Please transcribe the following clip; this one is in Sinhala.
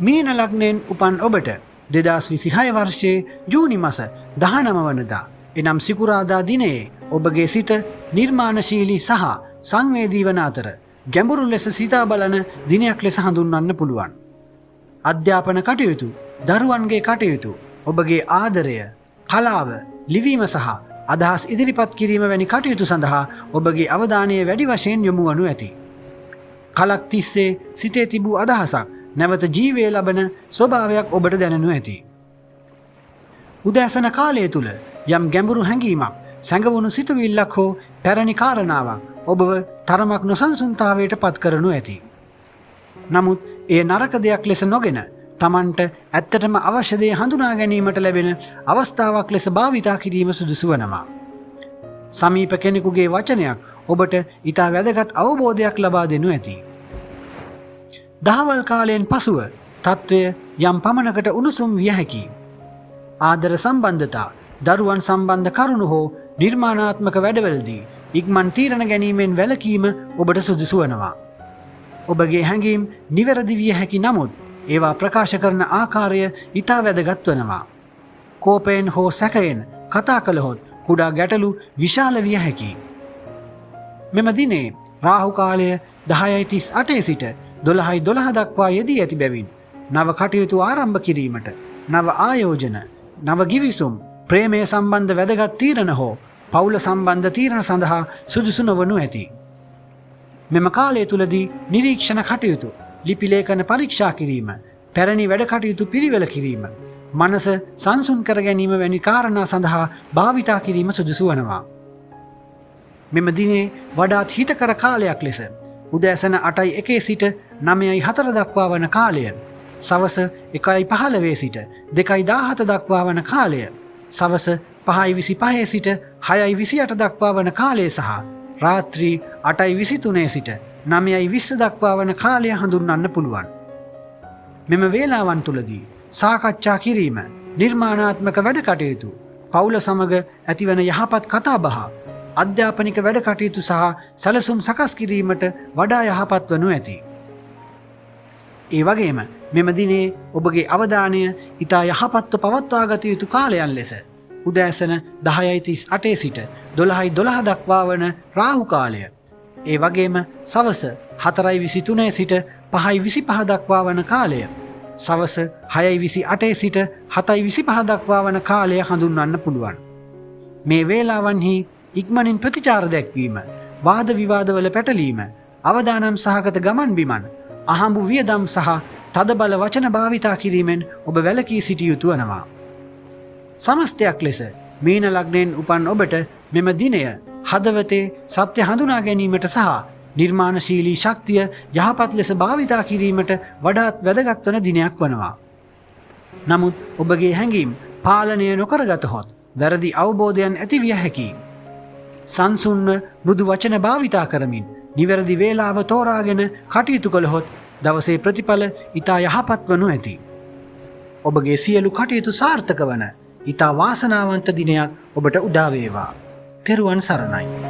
මීන ලග්නයෙන් උපන් ඔබට 2026 වර්ෂයේ ජූනි මාස 19 වනදා එනම් සිකුරාදා දිනයේ ඔබගේ සිත නිර්මාණශීලී සහ සංවේදී වන අතර ගැඹුරු ලෙස සිතා බලන දිනයක් ලෙස හඳුන්වන්න පුළුවන්. අධ්‍යාපන කටයුතු, දරුවන්ගේ කටයුතු, ඔබගේ ආදරය, කලාව, ලිවීම සහ අදහස් ඉදිරිපත් කිරීම වැනි කටයුතු සඳහා ඔබගේ අවධානය වැඩි වශයෙන් යොමු වනු ඇති. කලක් තිස්සේ සිතේ තිබූ අදහසක් නැවත ජීවය ලබන ස්වභාවයක් ඔබට දැනෙනු ඇති. උදෑසන කාලය තුළ යම් ගැඹුරු හැඟීමක්, සැඟවුණු සිතුවිල්ලක් හෝ පැරණි කාරණාවක් ඔබව තරමක් නොසන්සුන්තාවයට පත් කරනු ඇති. නමුත් එය නරක දෙයක් ලෙස නොගෙන තමන්ට ඇත්තටම අවශ්‍ය දේ හඳුනා ගැනීමට ලැබෙන අවස්ථාවක් ලෙස භාවිතා කිරීම සුදුසු වනවා. සමීප කෙනෙකුගේ වචනයක් ඔබට ඉතා වැදගත් අවබෝධයක් ලබා දෙනු ඇති. දහවල් කාලයෙන් පසුව තත්ත්වය යම් පමණකට උණුසුම් විය හැකි. ආදර සම්බන්ධතා, දරුවන් සම්බන්ධ කරුණු හෝ නිර්මාණාත්මක වැඩවලදී ඉක්මන් තීරණ ගැනීමෙන් වැළකීම ඔබට සුදුසු වනවා. ඔබගේ හැඟීම් නිවැරදි විය හැකි නමුත් ඒවා ප්‍රකාශ කරන ආකාරය ඉතා වැදගත් වනවා. කෝපයෙන් හෝ සැකයෙන් කතා කළහොත් කුඩා ගැටලු විශාල විය හැකි. මෙම දිනේ රාහු කාලය 10:38 සිට 12:12 දක්වා යෙදී ඇති බැවින් නව කටයුතු ආරම්භ කිරීමට, නව ආයෝජන, නව ගිවිසුම්, ප්‍රේමය සම්බන්ධ වැදගත් තීරණ හෝ පවුල සම්බන්ධ තීරණ සඳහා සුදුසු නොවනු ඇති. මෙම කාලය තුලදී නිරීක්ෂණ කටයුතු, ලිපි ලේඛන පරීක්ෂා කිරීම, පැරණි වැඩ කටයුතු පිළිවෙල කිරීම, මනස සංසුන් කර ගැනීම වැනි කාරණා සඳහා භාවිතා කිරීම සුදුසු වනවා. මෙම දිනේ වඩාත් හිතකර කාලයක් ලෙස උදෑසන 8:01 සිට 9:04 දක්වා වන කාලය, සවස 1:15 සිට 2:17 දක්වා වන කාලය, සවස 5:25 සිට 6:28 දක්වා වන කාලය සහ රාත්‍රී 8:23 සිට 9:20 දක්වා වන කාලය හඳුන්වන්න පුළුවන්. මෙම වේලාවන් තුලදී සාකච්ඡා කිරීම, නිර්මාණාත්මක වැඩ කටයුතු, පවුල සමග ඇතිවන යහපත් කතාබහ, අධ්‍යාපනික වැඩ කටයුතු සහ සැලසුම් සකස් කිරීමට වඩා යහපත් වනු ඇති. ඒ වගේම මෙම දිනේ ඔබගේ අවධානය ඉතා යහපත්ව පවත්වාගත යුතු කාලයන් ලෙස උදෑසන 10:38 සිට 12:12 දක්වා වන රාහු කාලය, ඒ වගේම සවස 4:23 සිට 5:25 දක්වා වන කාලය, සවස 6:28 සිට 7:25 දක්වා වන කාලය හඳුන්වන්න පුළුවන්. මේ වේලාවන්හි ඉක්මනින් ප්‍රතිචාර දැක්වීම, වාද විවාදවල පැටලීම, අවදානම් සහගත ගමන් බිමන්, අහඹු වියදම් සහ තදබල වචන භාවිතා කිරීමෙන් ඔබ වැළකී සිටිය යුතු වනවා. සමස්තයක් ලෙස මීන ලග්නයෙන් උපන් ඔබට මෙම දිනය හදවතේ සත්‍ය හඳුනා ගැනීමට සහ නිර්මාණශීලී ශක්තිය යහපත් ලෙස භාවිතා කිරීමට වඩාත් වැදගත් වන දිනයක් වනවා. නමුත් ඔබගේ හැඟීම් පාලනය නොකරගතහොත් වැරදි අවබෝධයන් ඇති විය හැකියි. සංසුන්ව මෘදු වචන භාවිතා කරමින් නිවැරදි වේලාව තෝරාගෙන කටයුතු කළහොත් දවසේ ප්‍රතිඵල ඉතා යහපත් වනු ඇති. ඔබගේ සියලු කටයුතු සාර්ථක වන ඉතා වාසනාවන්ත දිනයක් ඔබට උදා වේවා. තෙරුවන් සරණයි.